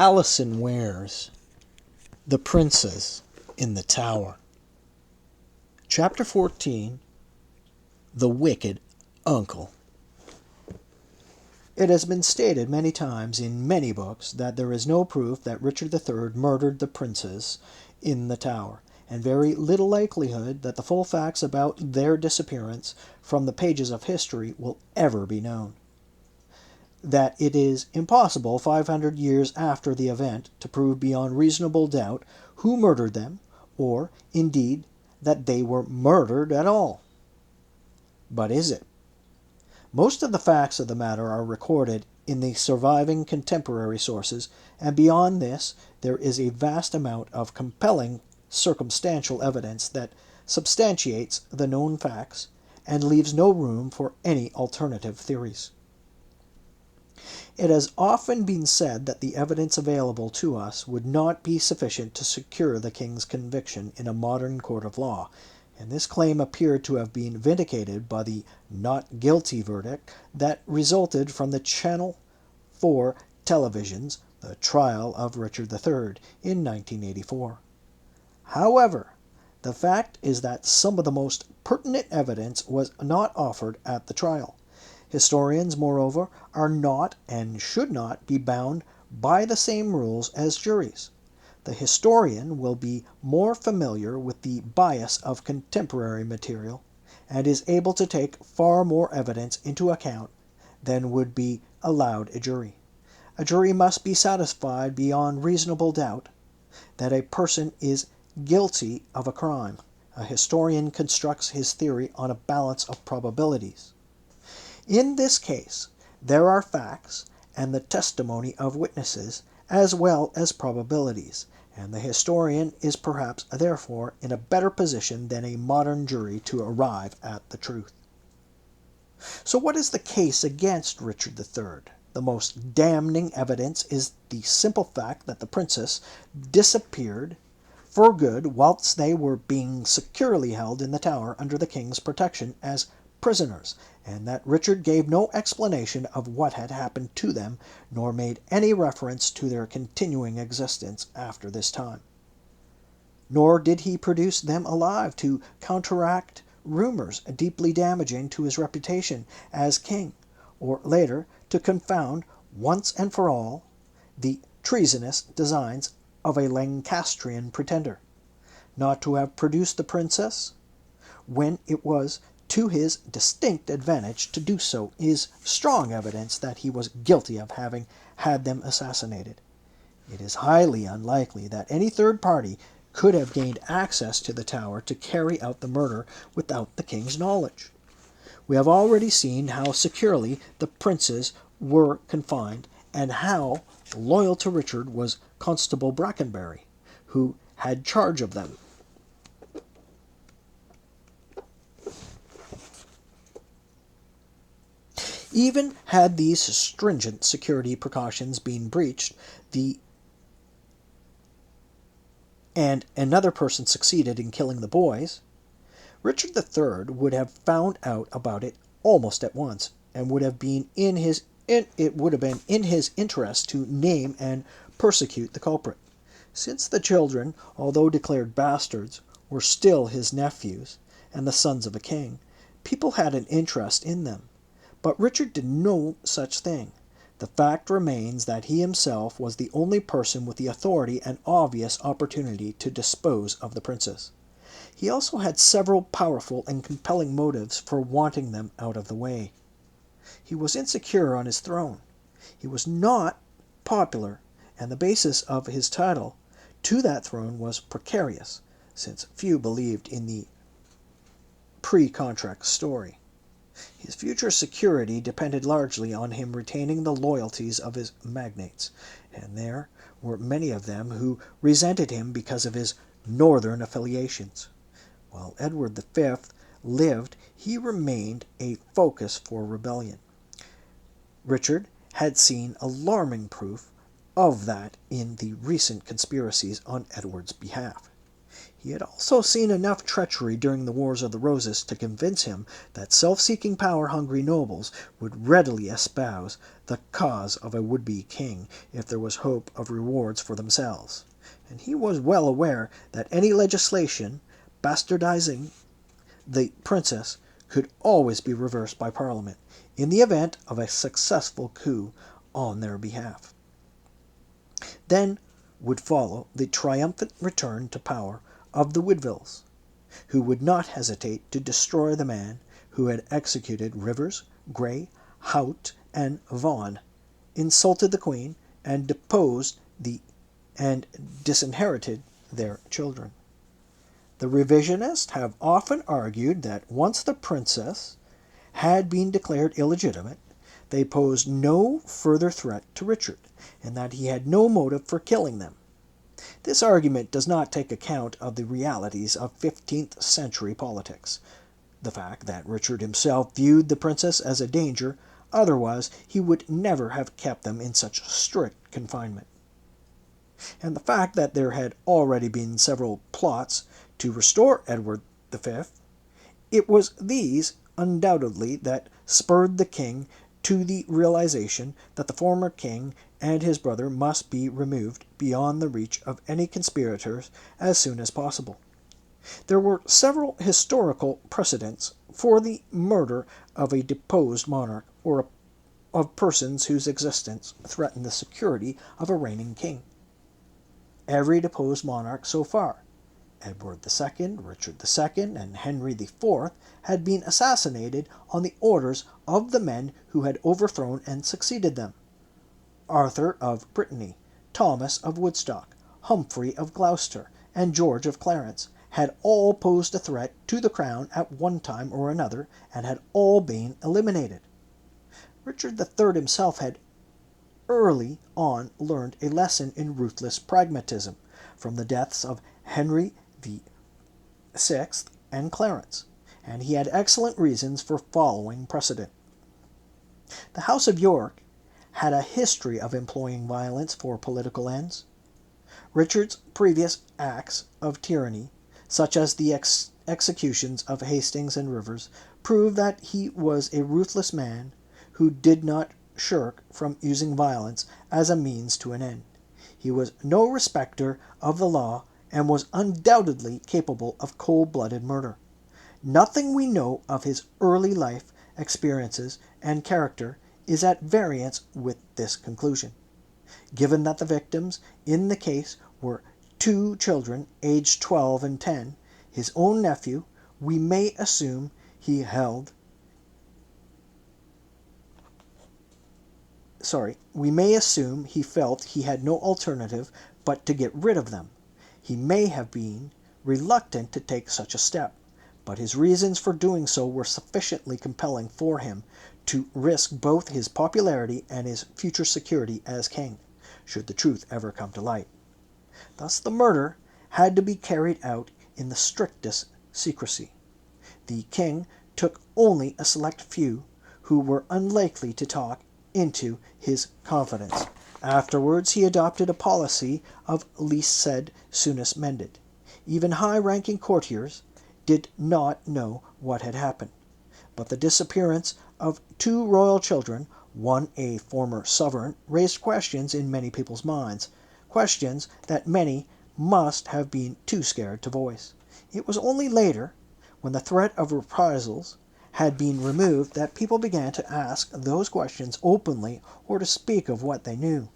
Alison Weir's The Princes in the Tower. Chapter 14. The Wicked Uncle. It has been stated many times in many books that there is no proof that Richard III murdered the princes in the Tower, and very little likelihood that the full facts about their disappearance from the pages of history will ever be known. That it is impossible 500 years after the event to prove beyond reasonable doubt who murdered them, or, indeed, that they were murdered at all. But is it? Most of the facts of the matter are recorded in the surviving contemporary sources, and beyond this there is a vast amount of compelling circumstantial evidence that substantiates the known facts and leaves no room for any alternative theories. It has often been said that the evidence available to us would not be sufficient to secure the king's conviction in a modern court of law, and this claim appeared to have been vindicated by the not guilty verdict that resulted from the Channel 4 television's The Trial of Richard III in 1984. However, the fact is that some of the most pertinent evidence was not offered at the trial. Historians, moreover, are not and should not be bound by the same rules as juries. The historian will be more familiar with the bias of contemporary material, and is able to take far more evidence into account than would be allowed a jury. A jury must be satisfied beyond reasonable doubt that a person is guilty of a crime. A historian constructs his theory on a balance of probabilities. In this case, there are facts and the testimony of witnesses, as well as probabilities, and the historian is perhaps therefore in a better position than a modern jury to arrive at the truth. So what is the case against Richard III? The most damning evidence is the simple fact that the princes disappeared for good whilst they were being securely held in the Tower under the king's protection as prisoners, and that Richard gave no explanation of what had happened to them, nor made any reference to their continuing existence after this time. Nor did he produce them alive to counteract rumors deeply damaging to his reputation as king, or later to confound once and for all the treasonous designs of a Lancastrian pretender. Not to have produced the princess when it was to his distinct advantage to do so is strong evidence that he was guilty of having had them assassinated. It is highly unlikely that any third party could have gained access to the Tower to carry out the murder without the king's knowledge. We have already seen how securely the princes were confined, and how loyal to Richard was Constable Brackenbury, who had charge of them. Even had these stringent security precautions been breached, and another person succeeded in killing the boys, Richard III would have found out about it almost at once, and would have been it would have been in his interest to name and persecute the culprit. Since the children, although declared bastards, were still his nephews and the sons of a king, people had an interest in them. But Richard did no such thing. The fact remains that he himself was the only person with the authority and obvious opportunity to dispose of the princes. He also had several powerful and compelling motives for wanting them out of the way. He was insecure on his throne. He was not popular, and the basis of his title to that throne was precarious, since few believed in the pre-contract story. His future security depended largely on him retaining the loyalties of his magnates, and there were many of them who resented him because of his northern affiliations. While Edward V lived, he remained a focus for rebellion. Richard had seen alarming proof of that in the recent conspiracies on Edward's behalf. He had also seen enough treachery during the Wars of the Roses to convince him that self-seeking power-hungry nobles would readily espouse the cause of a would-be king if there was hope of rewards for themselves. And he was well aware that any legislation bastardizing the princess could always be reversed by Parliament in the event of a successful coup on their behalf. Then would follow the triumphant return to power of the Woodvilles, who would not hesitate to destroy the man who had executed Rivers, Grey, Hout, and Vaughan, insulted the Queen, and disinherited their children. The revisionists have often argued that once the princess had been declared illegitimate, they posed no further threat to Richard, and that he had no motive for killing them. This argument does not take account of the realities of 15th century politics, the fact that Richard himself viewed the princess as a danger, otherwise he would never have kept them in such strict confinement, and the fact that there had already been several plots to restore Edward V. It was these, undoubtedly, that spurred the king to the realization that the former king and his brother must be removed beyond the reach of any conspirators as soon as possible. There were several historical precedents for the murder of a deposed monarch or of persons whose existence threatened the security of a reigning king. Every deposed monarch so far, Edward II, Richard II, and Henry IV, had been assassinated on the orders of the men who had overthrown and succeeded them. Arthur of Brittany, Thomas of Woodstock, Humphrey of Gloucester, and George of Clarence had all posed a threat to the crown at one time or another, and had all been eliminated. Richard III himself had early on learned a lesson in ruthless pragmatism from the deaths of Henry VI and Clarence, and he had excellent reasons for following precedent. The House of York had a history of employing violence for political ends. Richard's previous acts of tyranny, such as the executions of Hastings and Rivers, prove that he was a ruthless man who did not shirk from using violence as a means to an end. He was no respecter of the law and was undoubtedly capable of cold-blooded murder. Nothing we know of his early life, experiences, and character is at variance with this conclusion. Given that the victims in the case were two children aged 12 and 10, his own nephew, we may assume he felt he had no alternative but to get rid of them. He may have been reluctant to take such a step, but his reasons for doing so were sufficiently compelling for him to risk both his popularity and his future security as king, should the truth ever come to light. Thus the murder had to be carried out in the strictest secrecy. The king took only a select few who were unlikely to talk into his confidence. Afterwards he adopted a policy of least said, soonest mended. Even high-ranking courtiers did not know what had happened, but the disappearance of two royal children, one a former sovereign, raised questions in many people's minds, questions that many must have been too scared to voice. It was only later, when the threat of reprisals had been removed, that people began to ask those questions openly or to speak of what they knew.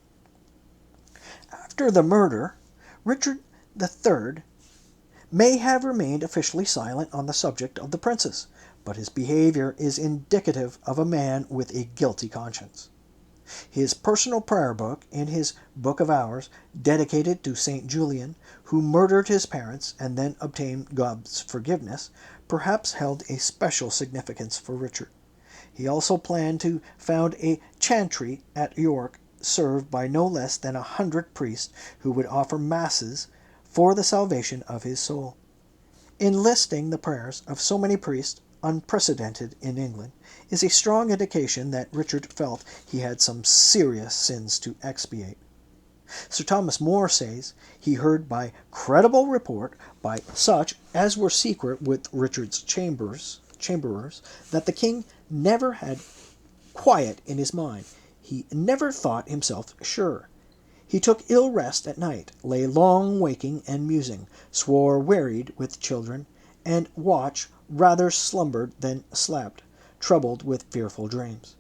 After the murder, Richard III may have remained officially silent on the subject of the princess, but his behavior is indicative of a man with a guilty conscience. His personal prayer book, in his Book of Hours, dedicated to St. Julian, who murdered his parents and then obtained God's forgiveness, perhaps held a special significance for Richard. He also planned to found a chantry at York, served by no less than 100 priests who would offer masses for the salvation of his soul. Enlisting the prayers of so many priests, unprecedented in England, is a strong indication that Richard felt he had some serious sins to expiate. Sir Thomas More says he heard by credible report by such as were secret with Richard's chamberers, that the king never had quiet in his mind. He never thought himself sure. He took ill rest at night, lay long waking and musing, swore wearied with children, and watch rather slumbered than slept, troubled with fearful dreams.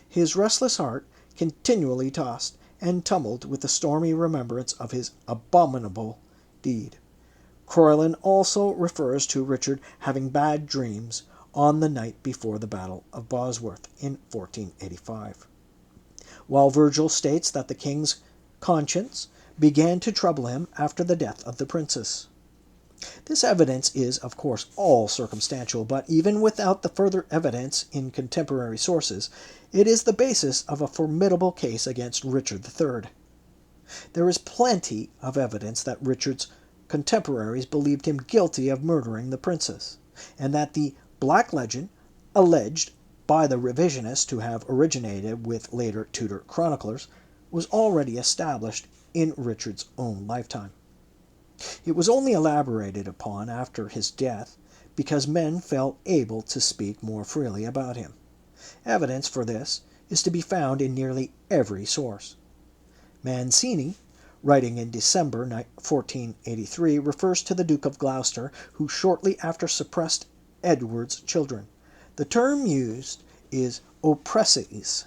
His restless heart continually tossed and tumbled with the stormy remembrance of his abominable deed. Croyland also refers to Richard having bad dreams on the night before the Battle of Bosworth in 1485, while Virgil states that the king's conscience began to trouble him after the death of the princess. This evidence is, of course, all circumstantial, but even without the further evidence in contemporary sources, it is the basis of a formidable case against Richard III. There is plenty of evidence that Richard's contemporaries believed him guilty of murdering the princess, and that the black legend, alleged by the revisionists to have originated with later Tudor chroniclers, was already established in Richard's own lifetime. It was only elaborated upon after his death because men felt able to speak more freely about him. Evidence for this is to be found in nearly every source. Mancini, writing in December 1483, refers to the Duke of Gloucester, who shortly after suppressed Edward's children. The term used is oppresses,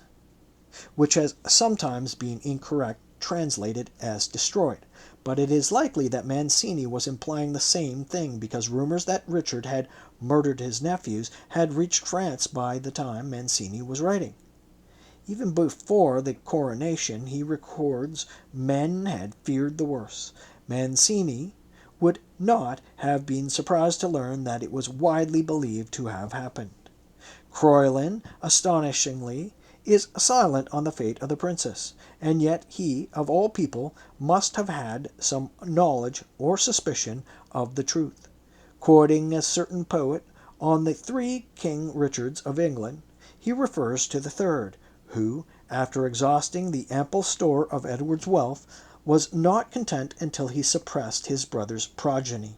which has sometimes been incorrect translated as destroyed, but it is likely that Mancini was implying the same thing because rumors that Richard had murdered his nephews had reached France by the time Mancini was writing. Even before the coronation, he records men had feared the worst. Mancini would not have been surprised to learn that it was widely believed to have happened. Croyland, astonishingly, is silent on the fate of the princess, and yet he, of all people, must have had some knowledge or suspicion of the truth. Quoting a certain poet on the 3 King Richards of England, he refers to the third, who, after exhausting the ample store of Edward's wealth, was not content until he suppressed his brother's progeny.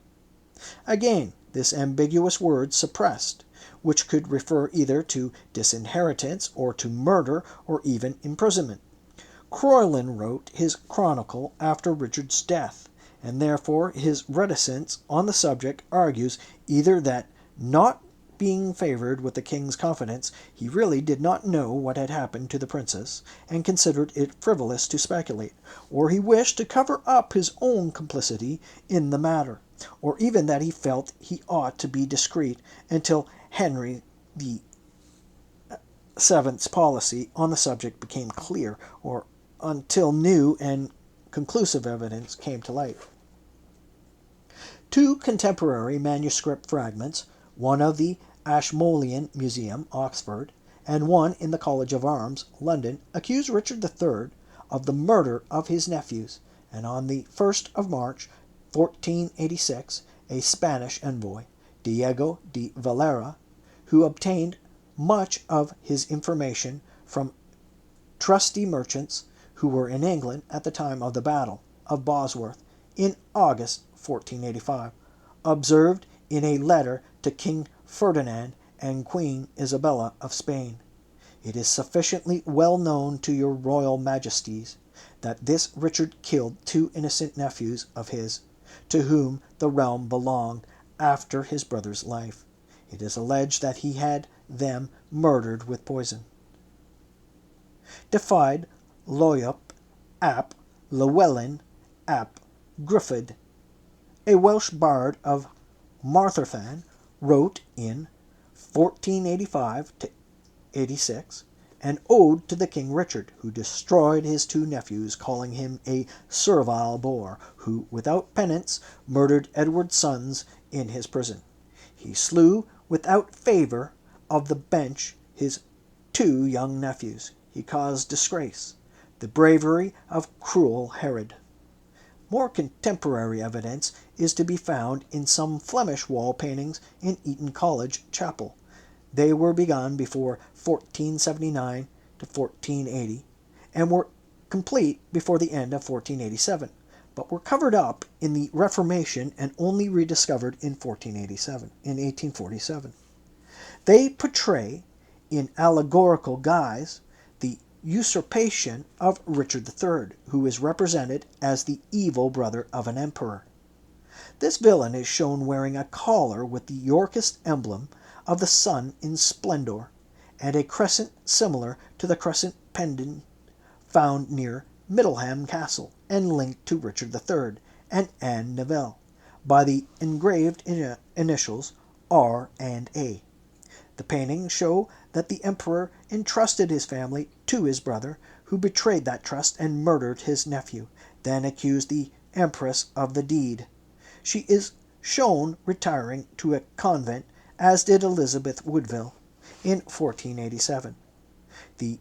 Again, this ambiguous word suppressed, which could refer either to disinheritance or to murder or even imprisonment. Croyland wrote his chronicle after Richard's death, and therefore his reticence on the subject argues either that, not being favored with the king's confidence, he really did not know what had happened to the princess, and considered it frivolous to speculate, or he wished to cover up his own complicity in the matter, or even that he felt he ought to be discreet until Henry VII's policy on the subject became clear, or until new and conclusive evidence came to light. 2 contemporary manuscript fragments, one of the Ashmolean Museum, Oxford, and one in the College of Arms, London, accuse Richard III of the murder of his nephews, and on the 1st of March, 1486, a Spanish envoy, Diego de Valera, who obtained much of his information from trusty merchants who were in England at the time of the Battle of Bosworth in August 1485, observed in a letter to King Ferdinand and Queen Isabella of Spain, "It is sufficiently well known to your royal majesties that this Richard killed 2 innocent nephews of his, to whom the realm belonged after his brother's life. It is alleged that he had them murdered with poison. Defied Loyop ap Llewellyn ap Gruffydd, a Welsh bard of Marthurfan, wrote in 1485-86 an ode to the King Richard, who destroyed his 2 nephews, calling him a servile boor, who, without penance, murdered Edward's sons in his prison. He slew, without favour of the bench, his 2 young nephews. He caused disgrace, the bravery of cruel Herod." More contemporary evidence is to be found in some Flemish wall paintings in Eton College Chapel. They were begun before 1479 to 1480, and were complete before the end of 1487, but were covered up in the Reformation and only rediscovered in 1847. They portray, in allegorical guise, the usurpation of Richard III, who is represented as the evil brother of an emperor. This villain is shown wearing a collar with the Yorkist emblem of the sun in splendor, and a crescent similar to the crescent pendant found near Middleham Castle, and linked to Richard III and Anne Neville by the engraved initials R and A. The paintings show that the emperor entrusted his family to his brother, who betrayed that trust and murdered his nephew, then accused the empress of the deed. She is shown retiring to a convent, as did Elizabeth Woodville in 1487. The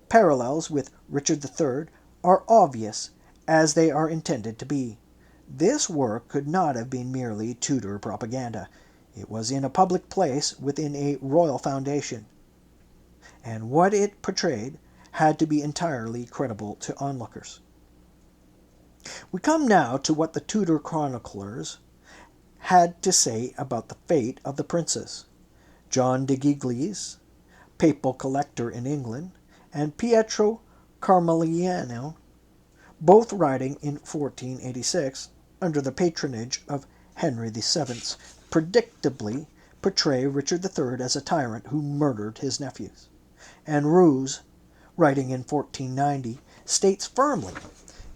parallels with Richard III are obvious, as they are intended to be. This work could not have been merely Tudor propaganda. It was in a public place within a royal foundation, and what it portrayed had to be entirely credible to onlookers. We come now to what the Tudor chroniclers had to say about the fate of the princes. John de Guignes, papal collector in England, and Pietro Carmeliano, both writing in 1486 under the patronage of Henry VII, predictably portray Richard III as a tyrant who murdered his nephews. And Roos, writing in 1490, states firmly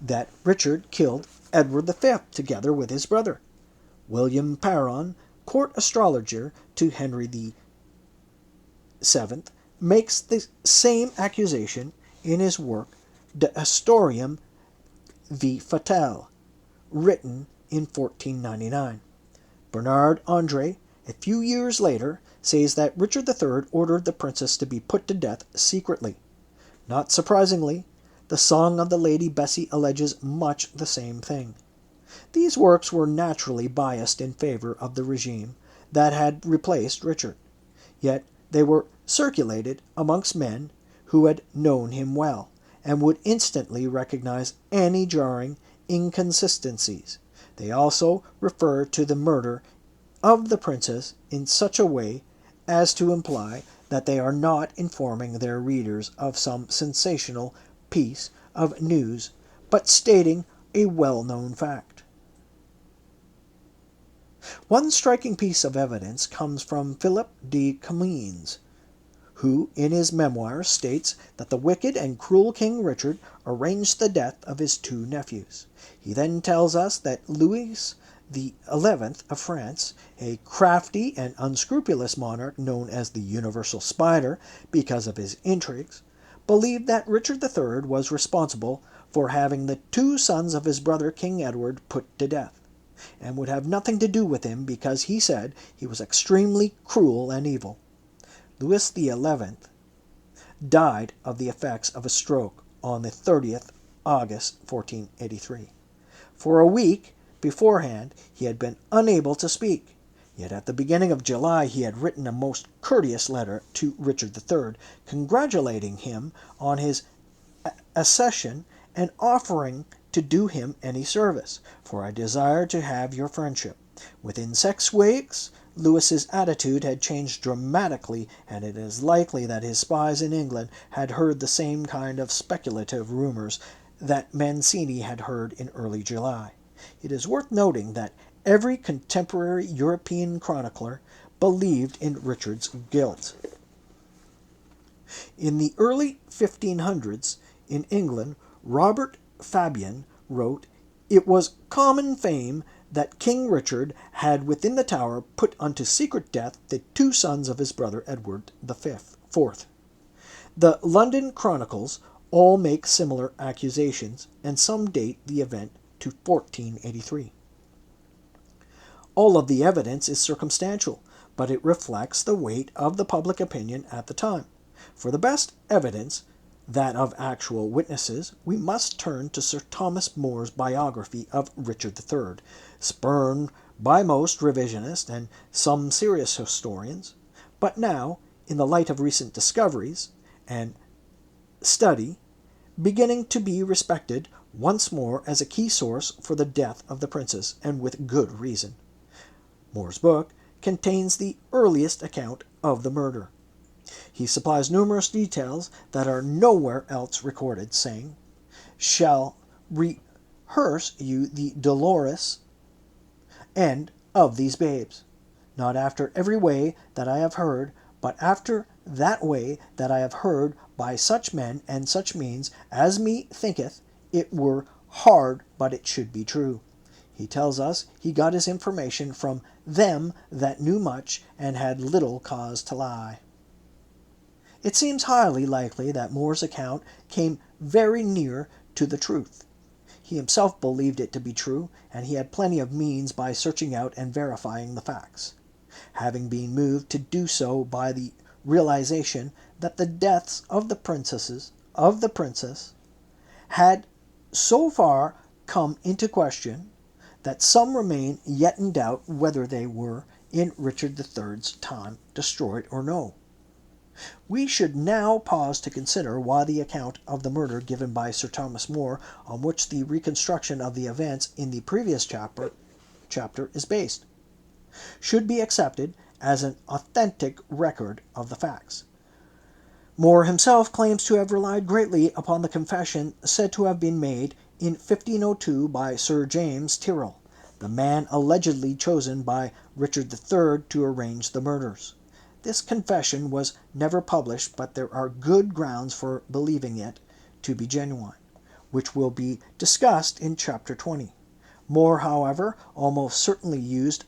that Richard killed Edward V together with his brother. William Perron, court astrologer to Henry VII, makes the same accusation in his work De Historiam vi Fatale, written in 1499. Bernard Andre, a few years later, says that Richard III ordered the princess to be put to death secretly. Not surprisingly, the Song of the Lady Bessie alleges much the same thing. These works were naturally biased in favor of the regime that had replaced Richard, yet they were circulated amongst men who had known him well, and would instantly recognize any jarring inconsistencies. They also refer to the murder of the princess in such a way as to imply that they are not informing their readers of some sensational piece of news, but stating a well-known fact. One striking piece of evidence comes from Philip de Comines, who in his memoirs states that the wicked and cruel King Richard arranged the death of his two nephews. He then tells us that Louis XI of France, a crafty and unscrupulous monarch known as the Universal Spider because of his intrigues, believed that Richard III was responsible for having the two sons of his brother King Edward put to death, and would have nothing to do with him because he said he was extremely cruel and evil. Louis XI died of the effects of a stroke on the 30th August 1483. For a week beforehand he had been unable to speak, yet at the beginning of July he had written a most courteous letter to Richard III, congratulating him on his accession and offering to do him any service, for I desire to have your friendship. Within 6 weeks, Louis's attitude had changed dramatically, and it is likely that his spies in England had heard the same kind of speculative rumors that Mancini had heard in early July. It is worth noting that every contemporary European chronicler believed in Richard's guilt. In the early 1500s, in England, Robert Fabian wrote, "It was common fame that King Richard had within the Tower put unto secret death the two sons of his brother Edward IV. The London Chronicles all make similar accusations, and some date the event to 1483. All of the evidence is circumstantial, but it reflects the weight of the public opinion at the time. For the best evidence, that of actual witnesses, we must turn to Sir Thomas More's biography of Richard III, spurned by most revisionists and some serious historians, but now, in the light of recent discoveries and study, beginning to be respected once more as a key source for the death of the princes, and with good reason. More's book contains the earliest account of the murder. He supplies numerous details that are nowhere else recorded, saying, "Shall rehearse you the dolorous end of these babes, not after every way that I have heard, but after that way that I have heard by such men and such means, as me thinketh it were hard but it should be true." He tells us he got his information from them that knew much and had little cause to lie. It seems highly likely that More's account came very near to the truth. He himself believed it to be true, and he had plenty of means by searching out and verifying the facts, having been moved to do so by the realization that the deaths of the princess had so far come into question that some remain yet in doubt whether they were in Richard III's time destroyed or no. We should now pause to consider why the account of the murder given by Sir Thomas More, on which the reconstruction of the events in the previous chapter is based, should be accepted as an authentic record of the facts. More himself claims to have relied greatly upon the confession said to have been made in 1502 by Sir James Tyrrell, the man allegedly chosen by Richard III to arrange the murders. This confession was never published, but there are good grounds for believing it to be genuine, which will be discussed in Chapter 20. More, however, almost certainly used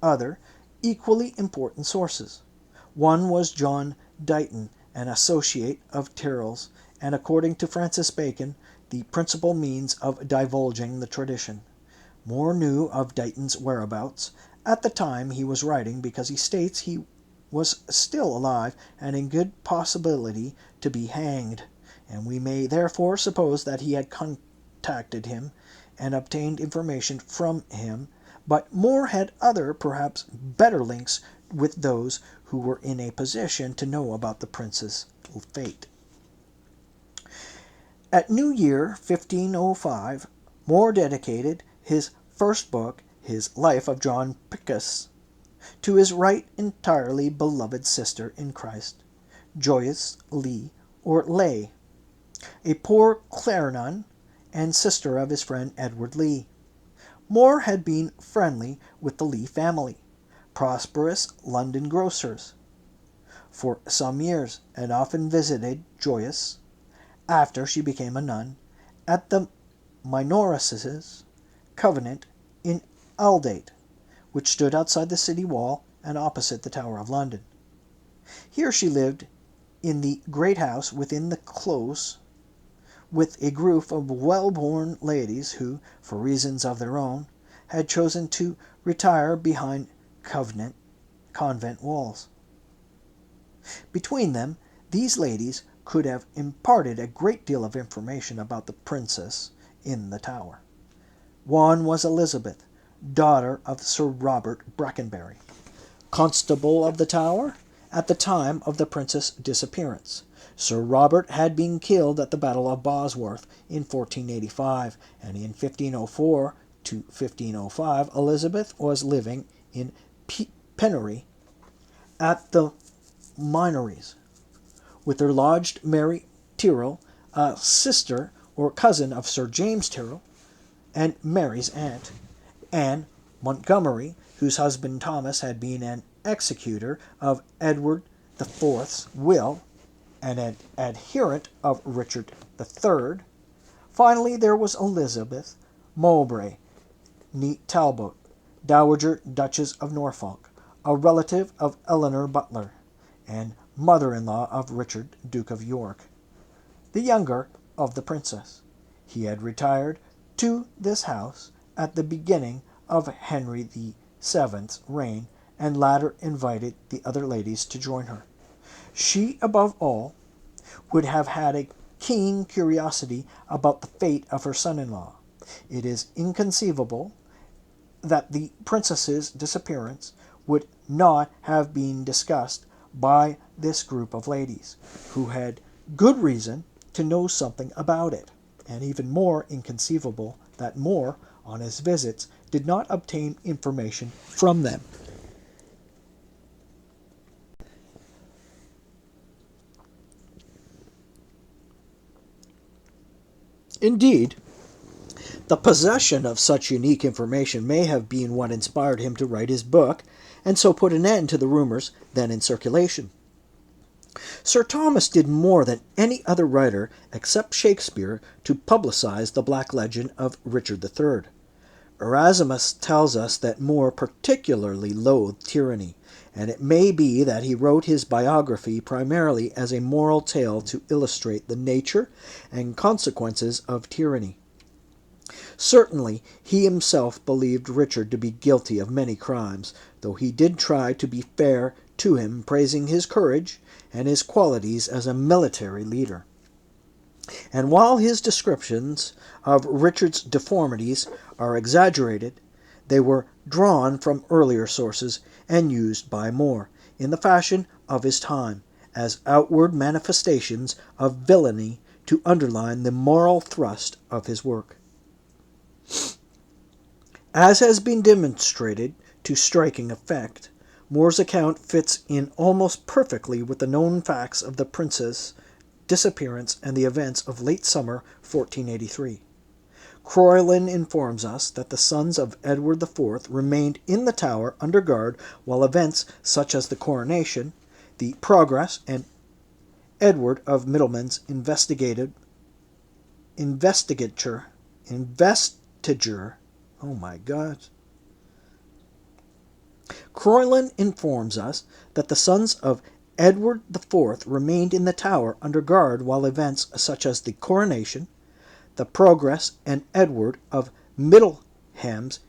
other, equally important sources. One was John Dighton, an associate of Tyrrell's, and according to Francis Bacon, the principal means of divulging the tradition. More knew of Dighton's whereabouts at the time he was writing, because he states he was still alive and in good possibility to be hanged, and we may therefore suppose that he had contacted him and obtained information from him, but More had other, perhaps better links with those who were in a position to know about the prince's fate. At New Year 1505, More dedicated his first book, his Life of John Picus, to his right entirely beloved sister in Christ, Joyce Lee, or Leigh, a poor clarinon and sister of his friend Edward Lee. More had been friendly with the Lee family, prosperous London grocers, for some years, and often visited Joyce, after she became a nun, at the Minoresses' convent in Aldgate, which stood outside the city wall and opposite the Tower of London. Here she lived in the great house within the close, with a group of well-born ladies who, for reasons of their own, had chosen to retire behind convent walls. Between them, these ladies could have imparted a great deal of information about the princess in the Tower. One was Elizabeth, daughter of Sir Robert Brackenbury, constable of the Tower at the time of the prince's disappearance. Sir Robert had been killed at the Battle of Bosworth in 1485, and in 1504 to 1505 Elizabeth was living in penury at the Minories, with her lodged Mary Tyrrell, a sister or cousin of Sir James Tyrrell, and Mary's aunt, Anne Montgomery, whose husband Thomas had been an executor of Edward IV's will and an adherent of Richard III. Finally, there was Elizabeth Mowbray, née Talbot, Dowager Duchess of Norfolk, a relative of Eleanor Butler, and mother-in-law of Richard, Duke of York, the younger of the princess. He had retired to this house at the beginning of Henry VII's reign, and latter invited the other ladies to join her. She, above all, would have had a keen curiosity about the fate of her son-in-law. It is inconceivable that the princess's disappearance would not have been discussed by this group of ladies, who had good reason to know something about it, and even more inconceivable that More, on his visits, did not obtain information from them. Indeed, the possession of such unique information may have been what inspired him to write his book, and so put an end to the rumors then in circulation. Sir Thomas did more than any other writer except Shakespeare to publicize the black legend of Richard III. Erasmus tells us that More particularly loathed tyranny, and it may be that he wrote his biography primarily as a moral tale to illustrate the nature and consequences of tyranny. Certainly, he himself believed Richard to be guilty of many crimes, though he did try to be fair to him, praising his courage and his qualities as a military leader. And while his descriptions of Richard's deformities are exaggerated, they were drawn from earlier sources and used by More, in the fashion of his time, as outward manifestations of villainy to underline the moral thrust of his work. As has been demonstrated to striking effect, More's account fits in almost perfectly with the known facts of the prince's disappearance and the events of late summer 1483. Croyland informs us that the sons of Edward IV remained in the Tower under guard while events such as the coronation, the progress, and Edward of Middleman's investigature, oh my God. Croyland informs us that the sons of Edward IV remained in the Tower under guard while events such as the coronation, the progress, and Edward of Middleham's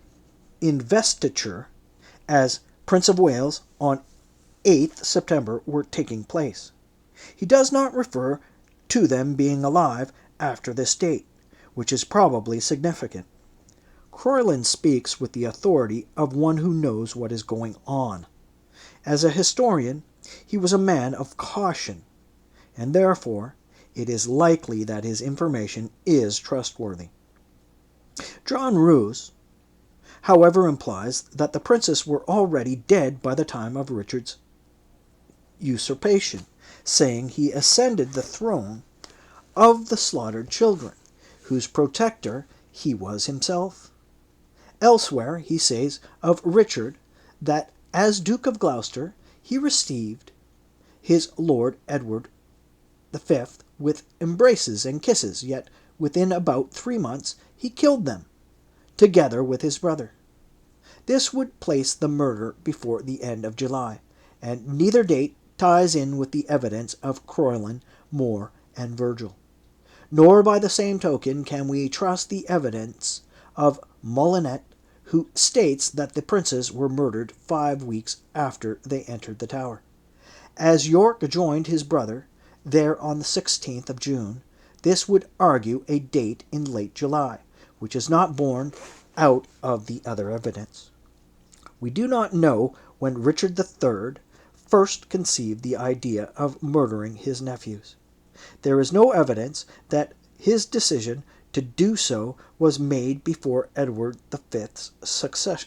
investiture as Prince of Wales on 8th September were taking place. He does not refer to them being alive after this date, which is probably significant. Croyland speaks with the authority of one who knows what is going on. As a historian, he was a man of caution, and therefore it is likely that his information is trustworthy. John Roos, however, implies that the princes were already dead by the time of Richard's usurpation, saying he ascended the throne of the slaughtered children, whose protector he was himself. Elsewhere he says of Richard that as Duke of Gloucester he received his Lord Edward V with embraces and kisses, yet within about 3 months he killed them, together with his brother. This would place the murder before the end of July, and neither date ties in with the evidence of Croyland, More, and Virgil. Nor by the same token can we trust the evidence of Molinet, who states that the princes were murdered 5 weeks after they entered the Tower. As York joined his brother there on the 16th of June, this would argue a date in late July, which is not borne out of the other evidence. We do not know when Richard III first conceived the idea of murdering his nephews. There is no evidence that his decision to do so was made before Edward V's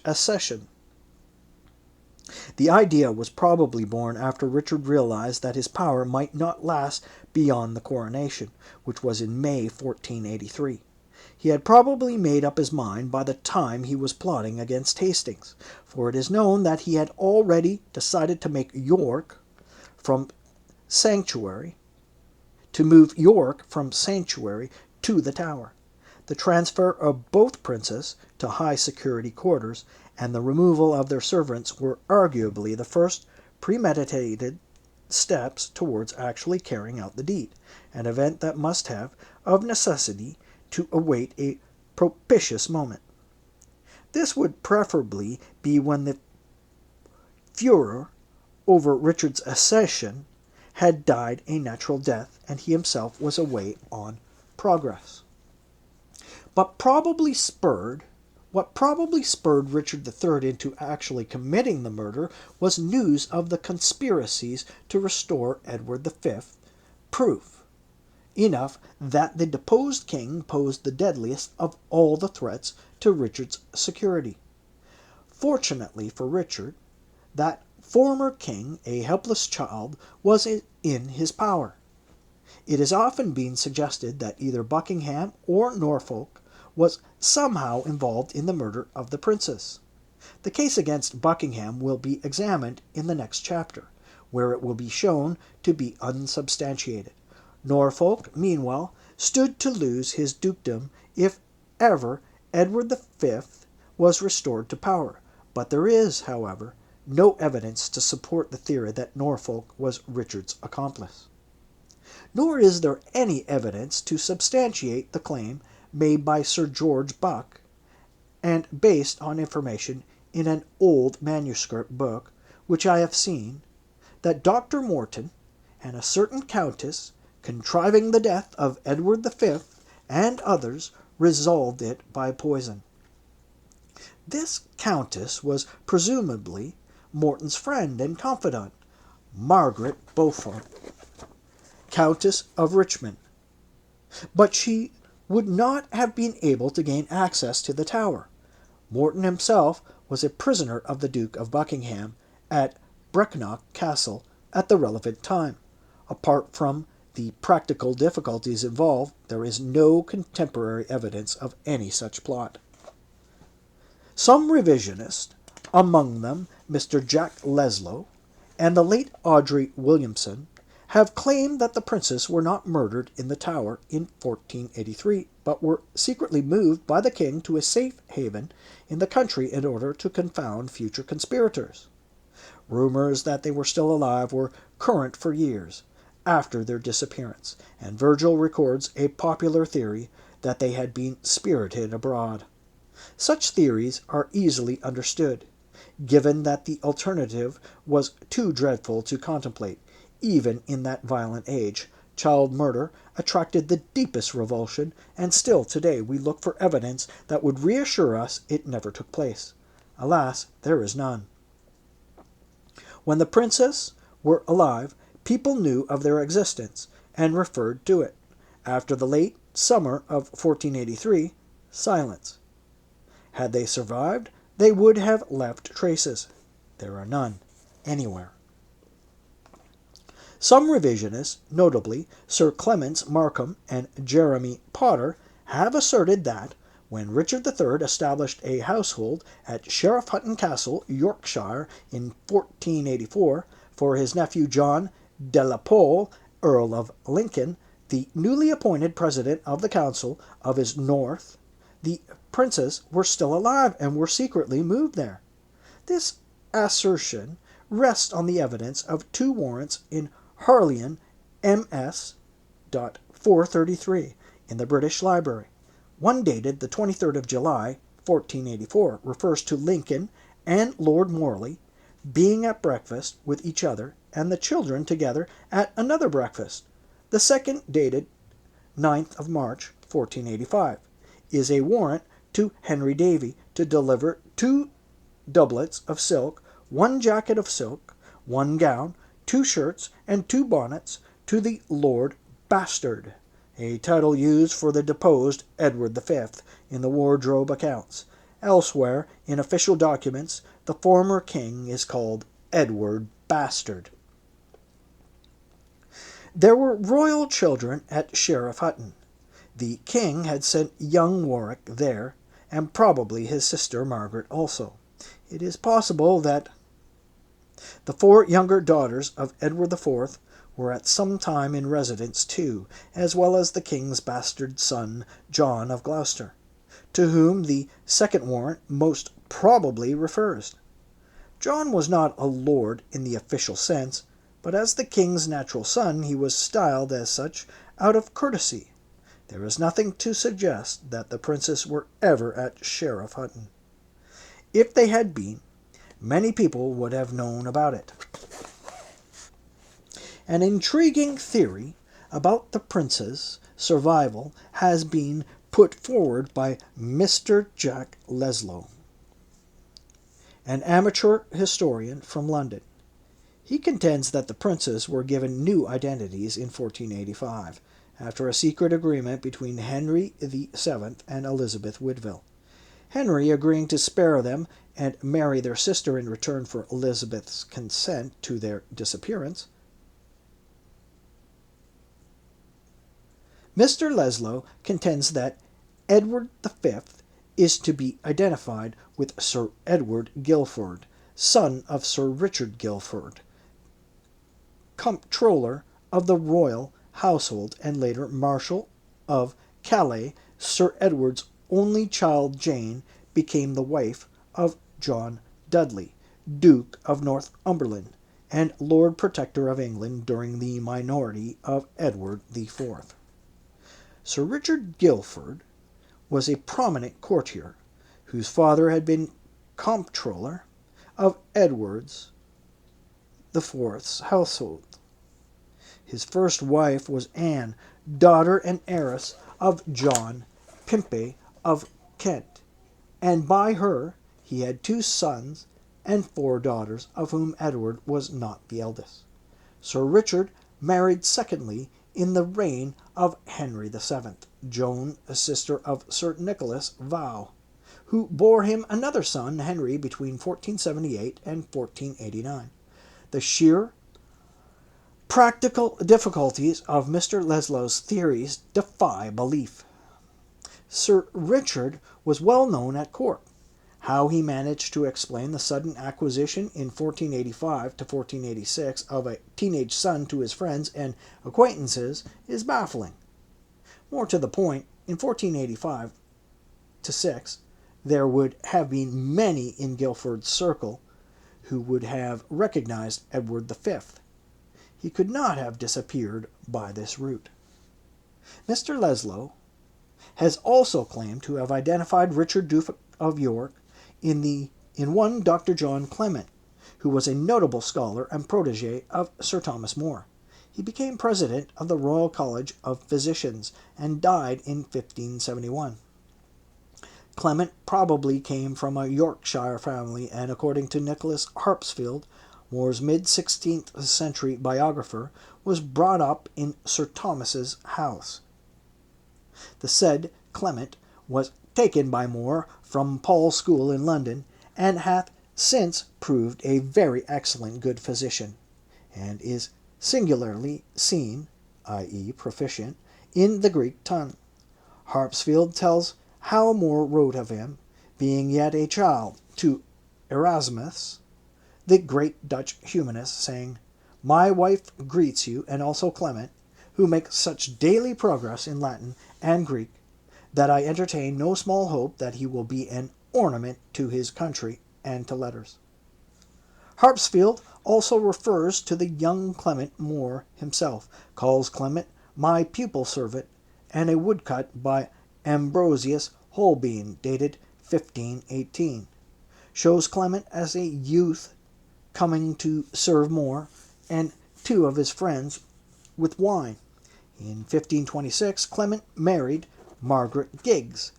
accession. The idea was probably born after Richard realized that his power might not last beyond the coronation, which was in May 1483. He had probably made up his mind by the time he was plotting against Hastings, for it is known that he had already decided to move York from sanctuary to the Tower. The transfer of both princes to high security quarters and the removal of their servants were arguably the first premeditated steps towards actually carrying out the deed, an event that must have, of necessity, to await a propitious moment. This would preferably be when the furor over Richard's accession had died a natural death and he himself was away on progress. What probably spurred Richard III into actually committing the murder was news of the conspiracies to restore Edward V, proof, enough that the deposed king posed the deadliest of all the threats to Richard's security. Fortunately for Richard, that former king, a helpless child, was in his power. It has often been suggested that either Buckingham or Norfolk was somehow involved in the murder of the princess. The case against Buckingham will be examined in the next chapter, where it will be shown to be unsubstantiated. Norfolk, meanwhile, stood to lose his dukedom if ever Edward V was restored to power, but there is, however, no evidence to support the theory that Norfolk was Richard's accomplice. Nor is there any evidence to substantiate the claim made by Sir George Buck, and based on information in an old manuscript book which I have seen, that Dr. Morton and a certain countess, contriving the death of Edward V and others, resolved it by poison. This countess was presumably Morton's friend and confidant, Margaret Beaufort, Countess of Richmond, but she would not have been able to gain access to the Tower. Morton himself was a prisoner of the Duke of Buckingham at Brecknock Castle at the relevant time. Apart from the practical difficulties involved, there is no contemporary evidence of any such plot. Some revisionists, among them Mr. Jack Leslow and the late Audrey Williamson, have claimed that the princes were not murdered in the Tower in 1483, but were secretly moved by the king to a safe haven in the country in order to confound future conspirators. Rumors that they were still alive were current for years after their disappearance, and Virgil records a popular theory that they had been spirited abroad. Such theories are easily understood, given that the alternative was too dreadful to contemplate. Even in that violent age, child murder attracted the deepest revulsion, and still today we look for evidence that would reassure us it never took place. Alas, there is none. When the princes were alive, people knew of their existence and referred to it. After the late summer of 1483, silence. Had they survived, they would have left traces. There are none anywhere. Some revisionists, notably Sir Clements Markham and Jeremy Potter, have asserted that, when Richard III established a household at Sheriff Hutton Castle, Yorkshire, in 1484, for his nephew John de la Pole, Earl of Lincoln, the newly appointed president of the Council of his North, the princes were still alive and were secretly moved there. This assertion rests on the evidence of two warrants in Harleian MS. 433 in the British Library. One dated the 23rd of July, 1484, refers to Lincoln and Lord Morley being at breakfast with each other and the children together at another breakfast. The second, dated 9th of March, 1485, is a warrant to Henry Davy to deliver 2 doublets of silk, 1 jacket of silk, 1 gown, 2 shirts, and 2 bonnets to the Lord Bastard, a title used for the deposed Edward V in the wardrobe accounts. Elsewhere, in official documents, the former king is called Edward Bastard. There were royal children at Sheriff Hutton. The king had sent young Warwick there, and probably his sister Margaret also. It is possible that the 4 younger daughters of Edward IV were at some time in residence too, as well as the king's bastard son John of Gloucester, to whom the second warrant most probably refers. John was not a lord in the official sense, but as the king's natural son he was styled as such out of courtesy. There is nothing to suggest that the princes were ever at Sheriff Hutton. If they had been, many people would have known about it. An intriguing theory about the princes' survival has been put forward by Mr. Jack Leslow, an amateur historian from London. He contends that the princes were given new identities in 1485, after a secret agreement between Henry VII and Elizabeth Woodville. Henry, agreeing to spare them and marry their sister in return for Elizabeth's consent to their disappearance. Mr. Leslie contends that Edward V is to be identified with Sir Edward Guilford, son of Sir Richard Guilford, Comptroller of the royal household and later Marshal of Calais. Sir Edward's only child Jane became the wife of John Dudley, Duke of Northumberland, and Lord Protector of England during the minority of Edward IV. Sir Richard Guilford was a prominent courtier, whose father had been comptroller of Edward's IV's household. His first wife was Anne, daughter and heiress of John Pimpe of Kent, and by her he had 2 sons and 4 daughters, of whom Edward was not the eldest. Sir Richard married secondly in the reign of Henry VII, Joan, a sister of Sir Nicholas Vow, who bore him another son, Henry, between 1478 and 1489. The sheer practical difficulties of Mr. Leslie's theories defy belief. Sir Richard was well known at court. How he managed to explain the sudden acquisition in 1485 to 1486 of a teenage son to his friends and acquaintances is baffling. More to the point, in 1485 to 6, there would have been many in Guilford's circle who would have recognized Edward V. He could not have disappeared by this route. Mr. Leslie has also claimed to have identified Richard, Duke of York, in one Dr. John Clement, who was a notable scholar and protege of Sir Thomas More. He became president of the Royal College of Physicians and died in 1571. Clement probably came from a Yorkshire family, and according to Nicholas Harpsfield, More's mid-16th century biographer, was brought up in Sir Thomas's house. The said Clement was taken by More from Paul's School in London, and hath since proved a very excellent good physician, and is singularly seen, i.e. proficient, in the Greek tongue. Harpsfield tells how More wrote of him, being yet a child, to Erasmus, the great Dutch humanist, saying, "My wife greets you, and also Clement, who makes such daily progress in Latin and Greek, that I entertain no small hope that he will be an ornament to his country and to letters." Harpsfield also refers to the young Clement More himself, calls Clement "my pupil servant," and a woodcut by Ambrosius Holbein, dated 1518, shows Clement as a youth coming to serve More and 2 of his friends with wine. In 1526, Clement married Margaret Giggs,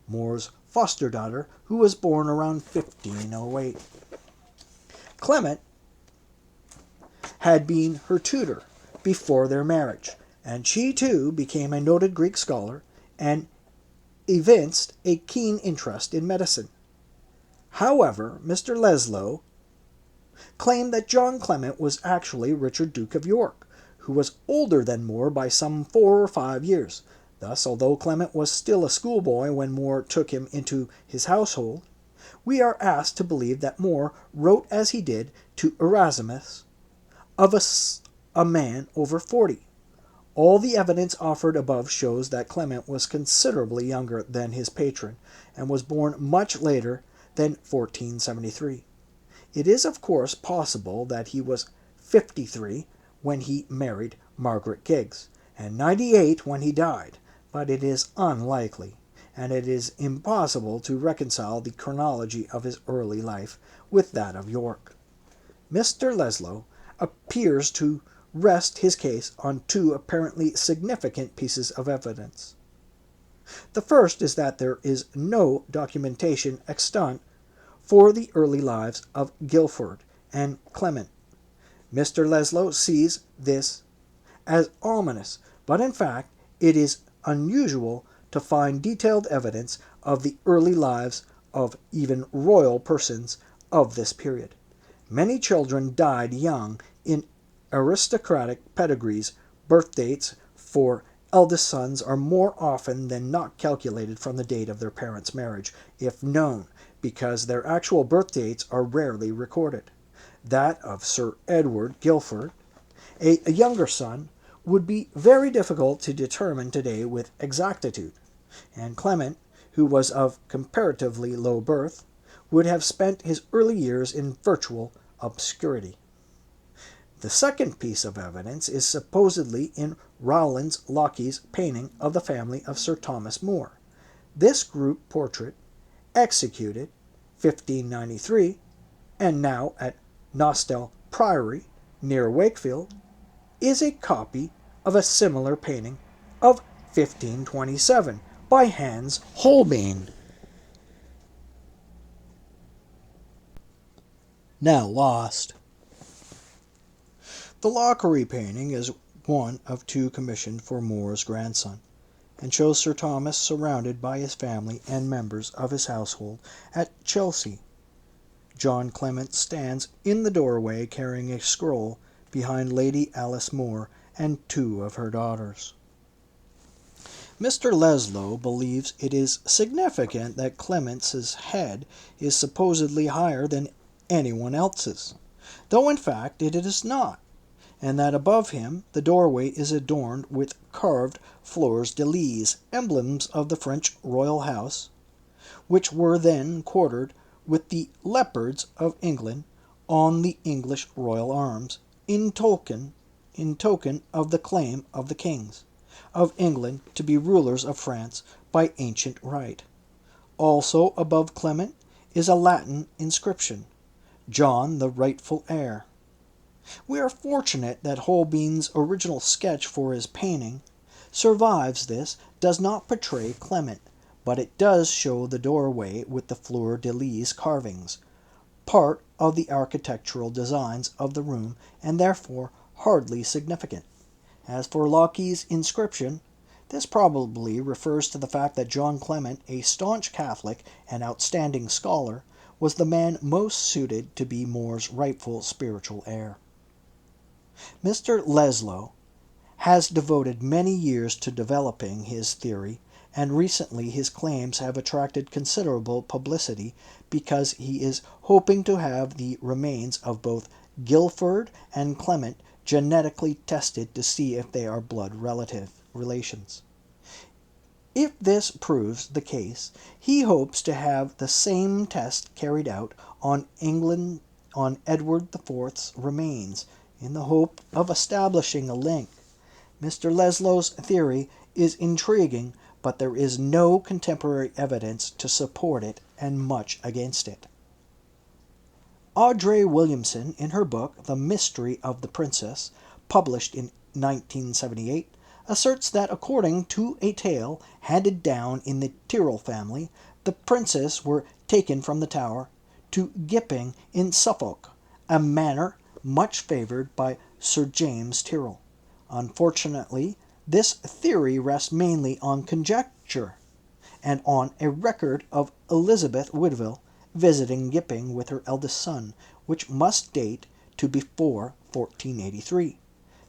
More's foster daughter, who was born around 1508. Clement had been her tutor before their marriage, and she too became a noted Greek scholar and evinced a keen interest in medicine. However, Mr. Leslie claimed that John Clement was actually Richard, Duke of York, who was older than More by some 4 or 5 years. Thus, although Clement was still a schoolboy when More took him into his household, we are asked to believe that More wrote as he did to Erasmus of a man over 40. All the evidence offered above shows that Clement was considerably younger than his patron, and was born much later than 1473. It is, of course, possible that he was 53 when he married Margaret Giggs, and 98 when he died, but it is unlikely, and it is impossible to reconcile the chronology of his early life with that of York. Mr. Leslie appears to rest his case on 2 apparently significant pieces of evidence. The first is that there is no documentation extant for the early lives of Guilford and Clement. Mr. Leslie sees this as ominous, but in fact it is unusual to find detailed evidence of the early lives of even royal persons of this period. Many children died young in aristocratic pedigrees. Birth dates for eldest sons are more often than not calculated from the date of their parents' marriage, if known, because their actual birth dates are rarely recorded. That of Sir Edward Guildford, a younger son, would be very difficult to determine today with exactitude, and Clement, who was of comparatively low birth, would have spent his early years in virtual obscurity. The second piece of evidence is supposedly in Rowland Lockie's painting of the family of Sir Thomas More. This group portrait, executed 1593, and now at Nostell Priory, near Wakefield, is a copy of a similar painting of 1527 by Hans Holbein. Now lost. The Lockery painting is one of two commissioned for More's grandson, and shows Sir Thomas surrounded by his family and members of his household at Chelsea. John Clement stands in the doorway carrying a scroll behind Lady Alice More and two of her daughters. Mr. Leslow believes it is significant that Clement's head is supposedly higher than anyone else's, though in fact it is not, and that above him the doorway is adorned with carved fleurs de lis, emblems of the French royal house, which were then quartered with the leopards of England on the English royal arms, in token of the claim of the kings of England to be rulers of France by ancient right. Also above Clement is a Latin inscription, John the rightful heir. We are fortunate that Holbein's original sketch for his painting survives. This does not portray Clement, but it does show the doorway with the fleur de lis carvings, part of the architectural designs of the room, and therefore hardly significant. As for Lockie's inscription, this probably refers to the fact that John Clement, a staunch Catholic and outstanding scholar, was the man most suited to be More's rightful spiritual heir. Mr. Leslow has devoted many years to developing his theory, and recently his claims have attracted considerable publicity because he is hoping to have the remains of both Guildford and Clement genetically tested to see if they are blood relations. If this proves the case, he hopes to have the same test carried out on Edward IV's remains, in the hope of establishing a link. Mr. Leslow's theory is intriguing, but there is no contemporary evidence to support it and much against it. Audrey Williamson, in her book The Mystery of the Princess, published in 1978, asserts that according to a tale handed down in the Tyrrell family, the princes were taken from the Tower to Gipping in Suffolk, a manor much favored by Sir James Tyrrell. Unfortunately, this theory rests mainly on conjecture, and on a record of Elizabeth Woodville visiting Gipping with her eldest son, which must date to before 1483.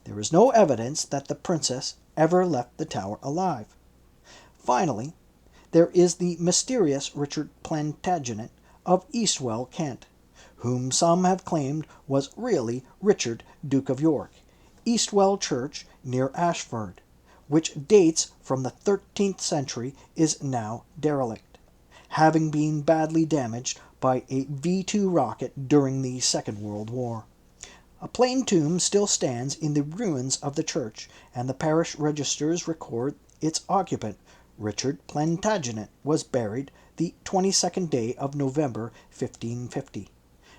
There is no evidence that the princess ever left the Tower alive. Finally, there is the mysterious Richard Plantagenet of Eastwell, Kent, whom some have claimed was really Richard, Duke of York. Eastwell Church, near Ashford, which dates from the 13th century, is now derelict, having been badly damaged by a V-2 rocket during the Second World War. A plain tomb still stands in the ruins of the church, and the parish registers record its occupant, Richard Plantagenet, was buried the 22nd day of November 1550.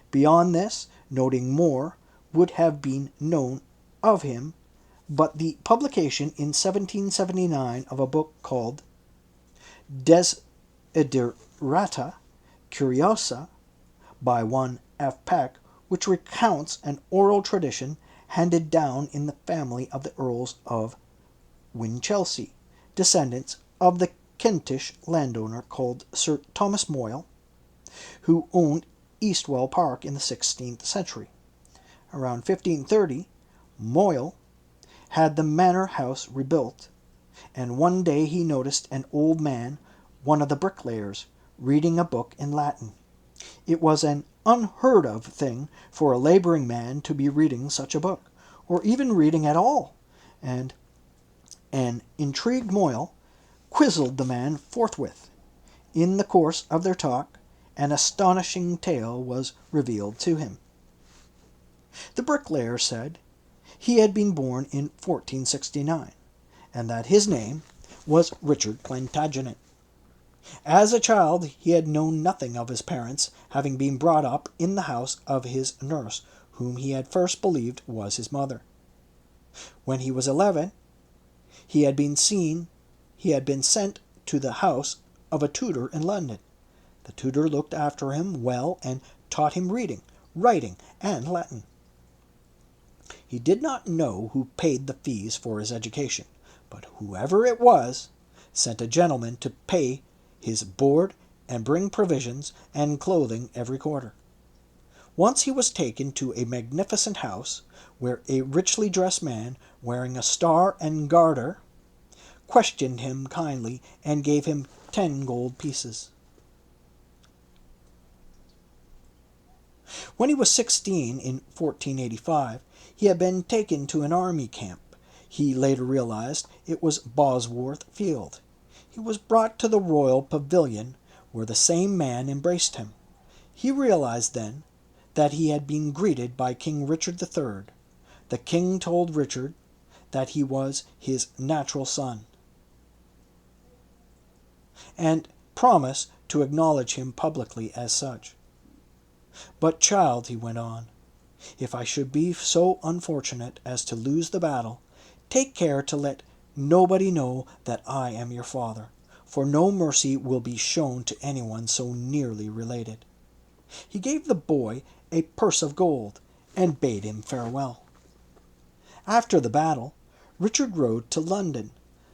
Beyond this, noting more would have been known of him, but the publication in 1779 of a book called Desiderata Curiosa by one F. Peck, which recounts an oral tradition handed down in the family of the Earls of Winchelsea, descendants of the Kentish landowner called Sir Thomas Moyle, who owned Eastwell Park in the 16th century. Around 1530, Moyle had the manor house rebuilt, and one day he noticed an old man, one of the bricklayers, reading a book in Latin. It was an unheard of thing for a laboring man to be reading such a book, or even reading at all, and an intrigued Moyle quizzed the man forthwith. In the course of their talk, an astonishing tale was revealed to him. The bricklayer said he had been born in 1469, and that his name was Richard Plantagenet. As a child he had known nothing of his parents, having been brought up in the house of his nurse, whom he had first believed was his mother. When he was 11, he had been sent to the house of a tutor in London. The tutor looked after him well and taught him reading, writing, and Latin. He did not know who paid the fees for his education, but whoever it was sent a gentleman to pay his board and bring provisions and clothing every quarter. Once he was taken to a magnificent house, where a richly dressed man, wearing a star and garter, questioned him kindly and gave him 10 gold pieces. When he was 16 in 1485, he had been taken to an army camp. He later realized it was Bosworth Field. He was brought to the royal pavilion, where the same man embraced him. He realized then that he had been greeted by King Richard III. The king told Richard that he was his natural son, and promised to acknowledge him publicly as such. "But, child," he went on, "if I should be so unfortunate as to lose the battle, take care to let nobody know that I am your father, for no mercy will be shown to anyone so nearly related." He gave the boy a purse of gold, and bade him farewell. After the battle, Richard rode to London,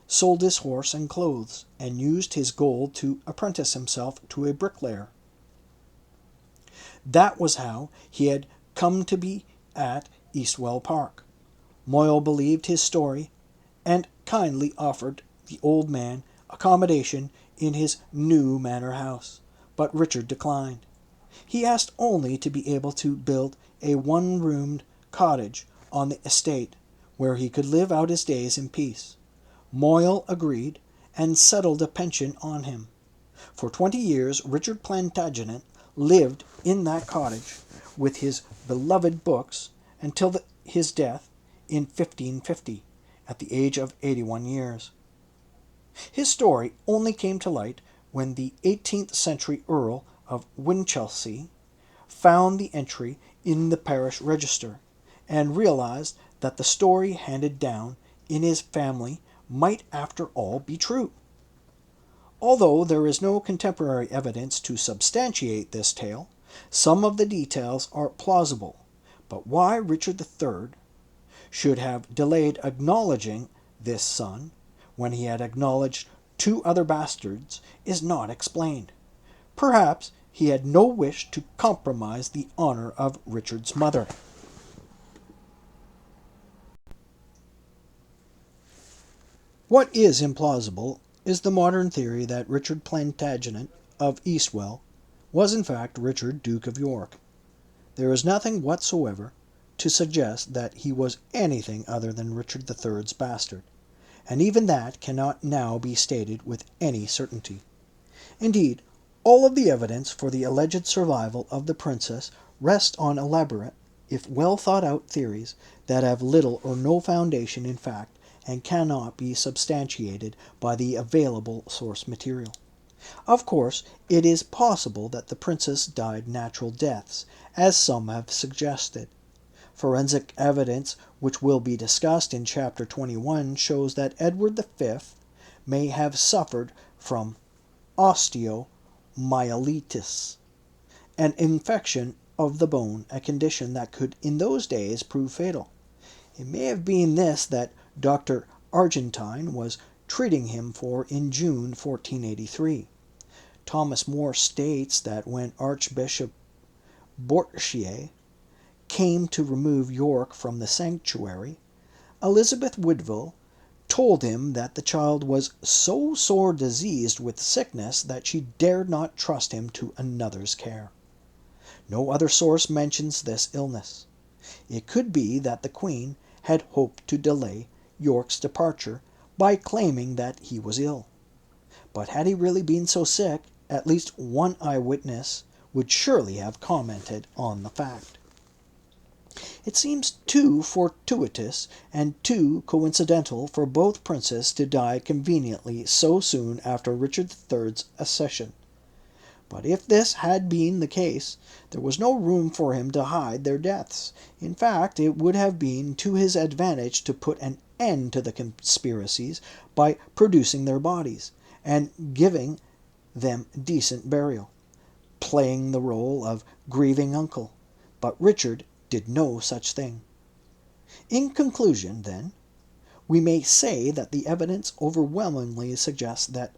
sold his horse and clothes, and used his gold to apprentice himself to a bricklayer. That was how he had come to be at Eastwell Park. Moyle believed his story, and kindly offered the old man accommodation in his new manor house, but Richard declined. He asked only to be able to build a one-roomed cottage on the estate, where he could live out his days in peace. Moyle agreed, and settled a pension on him. For 20 years Richard Plantagenet lived in that cottage with his beloved books until his death in 1550, at the age of 81 years. His story only came to light when the 18th century Earl of Winchelsea found the entry in the parish register, and realized that the story handed down in his family might after all be true. Although there is no contemporary evidence to substantiate this tale, some of the details are plausible, but why Richard III should have delayed acknowledging this son when he had acknowledged 2 other bastards is not explained. Perhaps he had no wish to compromise the honor of Richard's mother. What is implausible is the modern theory that Richard Plantagenet of Eastwell was in fact Richard, Duke of York. There is nothing whatsoever to suggest that he was anything other than Richard III's bastard, and even that cannot now be stated with any certainty. Indeed, all of the evidence for the alleged survival of the princess rests on elaborate, if well thought out theories that have little or no foundation in fact and cannot be substantiated by the available source material. Of course, it is possible that the princess died natural deaths, as some have suggested. Forensic evidence, which will be discussed in Chapter 21, shows that Edward V may have suffered from osteomyelitis, an infection of the bone, a condition that could in those days prove fatal. It may have been this that Dr. Argentine was treating him for in June 1483. Thomas More states that when Archbishop Bourchier came to remove York from the sanctuary, Elizabeth Woodville told him that the child was so sore diseased with sickness that she dared not trust him to another's care. No other source mentions this illness. It could be that the Queen had hoped to delay York's departure by claiming that he was ill. But had he really been so sick, at least one eyewitness would surely have commented on the fact. It seems too fortuitous and too coincidental for both princes to die conveniently so soon after Richard III's accession. But if this had been the case, there was no room for him to hide their deaths. In fact, it would have been to his advantage to put an end to the conspiracies by producing their bodies, and giving them decent burial, playing the role of grieving uncle. But Richard did no such thing. In conclusion, then, we may say that the evidence overwhelmingly suggests that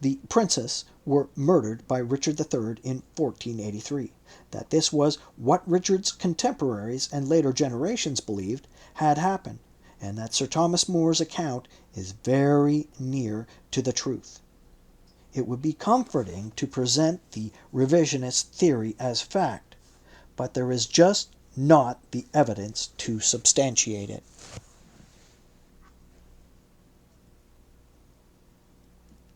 the princes were murdered by Richard III in 1483, that this was what Richard's contemporaries and later generations believed had happened, and that Sir Thomas More's account is very near to the truth. It would be comforting to present the revisionist theory as fact, but there is just not the evidence to substantiate it.